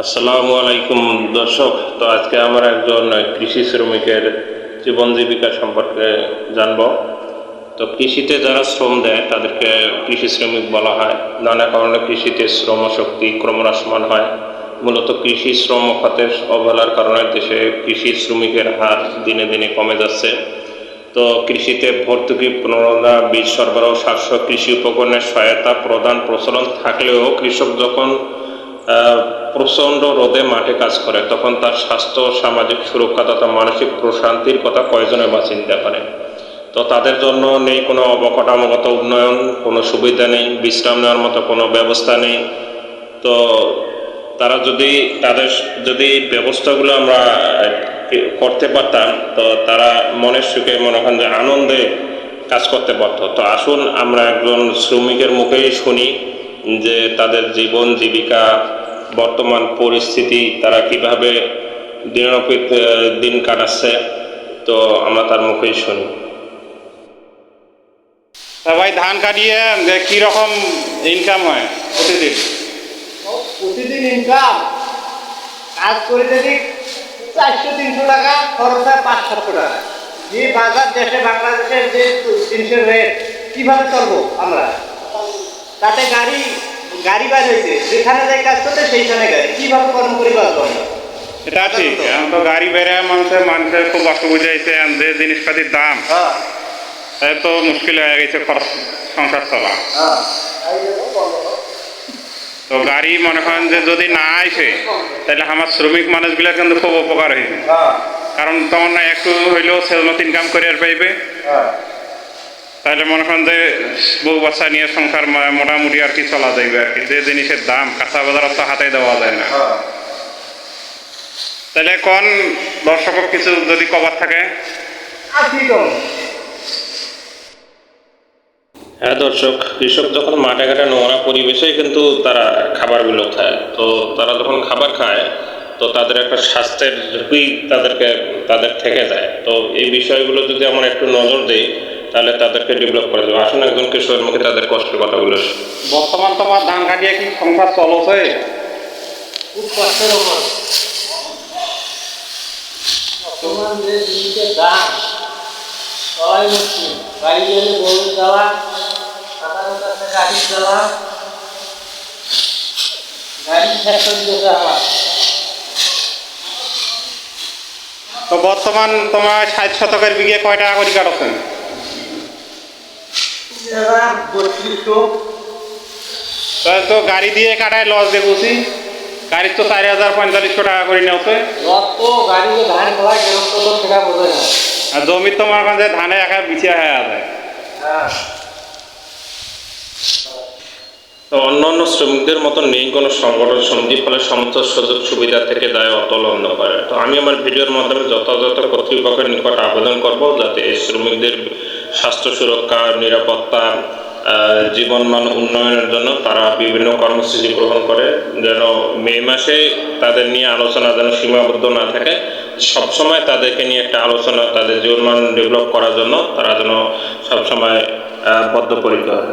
আসসালামু আলাইকুম দর্শক। তো আজকে আমরা একজন কৃষি শ্রমিকের জীবন জীবিকা সম্পর্কে জানব। তো কৃষিতে যারা শ্রম দেয় তাদেরকে কৃষি শ্রমিক বলা হয়। নানা কারণে কৃষিতে শ্রম শক্তি ক্রমহ্রাসমান হয়। মূলত কৃষি শ্রম খাতের অবহেলার কারণে দেশে কৃষি শ্রমিকের হার দিনে দিনে কমে যাচ্ছে। তো কৃষিতে ভর্তুকি প্রণোদনা বীজ সরবরাহ সাশ্রয় কৃষি উপকরণের সহায়তা প্রদান প্রচলন থাকলেও কৃষক যখন প্রচণ্ড রোদে মাঠে কাজ করে তখন তার স্বাস্থ্য সামাজিক সুরক্ষা তথা মানসিক প্রশান্তির কথা কয়জনে বা চিন্তা করে। তো তাদের জন্য নেই কোনো অবকাঠামোগত উন্নয়ন, কোনো সুবিধা নেই, বিশ্রাম নেওয়ার মতো কোনো ব্যবস্থা নেই। তো তারা যদি ব্যবস্থাগুলো আমরা করতে পারতাম তো তারা মনের সুখে মনে করেন যে আনন্দে কাজ করতে পারতো। তো আসুন আমরা একজন শ্রমিকের মুখেই শুনি যে তাদের জীবন জীবিকা বর্তমান পরিস্থিতি তারা কিভাবে দিন কাটাচ্ছে। তো আমরা তার মুখেই শুনি। ভাই ধান কাটিয়ে যে কিরকম ইনকাম হয় প্রতিদিন? প্রতিদিন ইনকাম কাজ করে যদি 400-300 টাকা খরচ হয় 500-700 টাকা। যে বাজার দেশে বাংলাদেশের যে জিনিসের রেট কীভাবে চলবো আমরা? তাতে গাড়ি বার হয়েছে, যেখানে যাই কাজ করতে সেইখানে গাড়ি, কীভাবে কর্ম পরিবার করবো? এটা ঠিক, এখন তো গাড়ি বেড়ে মানুষের খুব অসুবিধা হয়েছে। যে জিনিসপাতির দাম তাই তো মুশকিল হয়ে গেছে খরচ সংসার চলা। তো গাড়ি মনে করেন যে যদি না আসে তাহলে আমার শ্রমিক মানুষগুলোর কিন্তু খুব উপকার হয়েছে। কারণ তখন একটু হইলেও সেজনত ইনকাম করে আর পাইবে। তাহলে মনে করেন যে বউ বাচ্চা নিয়ে সংসার মোটামুটি আর কি চলা যাইবে আর কি। যে জিনিসের দাম কাঁচা বাজার তো হাতে দেওয়া যায় না। তাহলে কোন দর্শক কিছু যদি কভার থাকে। হ্যাঁ দর্শক, কৃষক যখন মাঠে ঘাটে নোংরা পরিবেশে কিন্তু তারা খাবারগুলো খায়। তো তারা যখন খাবার খায় তো তাদের একটা স্বাস্থ্যের ঝুঁকি তাদের থেকে যায়। তো এই বিষয়গুলো যদি আমরা একটু নজর দিই তাহলে তাদেরকে ডেভেলপ করে দেবো। আসুন একজন কৃষকের মুখে তাদের কষ্টের কথাগুলো। বর্তমান তোমার ধান কাটিয়ে কি সংসার চলছে? খুব কষ্টের ওপর বর্তমান যে জিনিসের দাম সবাই মুশকিল। বাড়ি গেলে বউ যাওয়া, সাধারণ কাছে গাড়ি যাওয়া, গাড়ি ফ্যাক্টর দিতে আমার। তো বর্তমান তোমার 60 শতকের বিঘে কয় টাকা করে কাটছেন? 3200। তাহলে তো গাড়ি দিয়ে কাটায় লস দিয়ে বুঝি। গাড়ির তো 4000-4500 টাকা করে নেওছে। রক্ত গাড়িতে ধান খোলায় কেরম তো সেটা বোঝা যায়। আর জমি তোমার কাছে ধানে একা বিছিয়ে হয়ে যায়। তো অন্যান্য শ্রমিকদের মতো নেই কোনো সংগঠন সমিতি, ফলে সমস্ত সুযোগ সুবিধা থেকে দায় অতল করে। তো আমি আমার ভিডিওর মাধ্যমে যথাযথ কর্তৃপক্ষের নিকট আবেদন করব যাতে এই শ্রমিকদের স্বাস্থ্য সুরক্ষা, নিরাপত্তা, জীবনমান উন্নয়নের জন্য তারা বিভিন্ন কর্মসূচি গ্রহণ করে। যেন মে মাসে তাদের নিয়ে আলোচনা যেন সীমাবদ্ধ না থাকে, সবসময় তাদেরকে নিয়ে একটা আলোচনা, তাদের জীবনমান ডেভেলপ করার জন্য তারা যেন সবসময় বদ্ধপরিকর।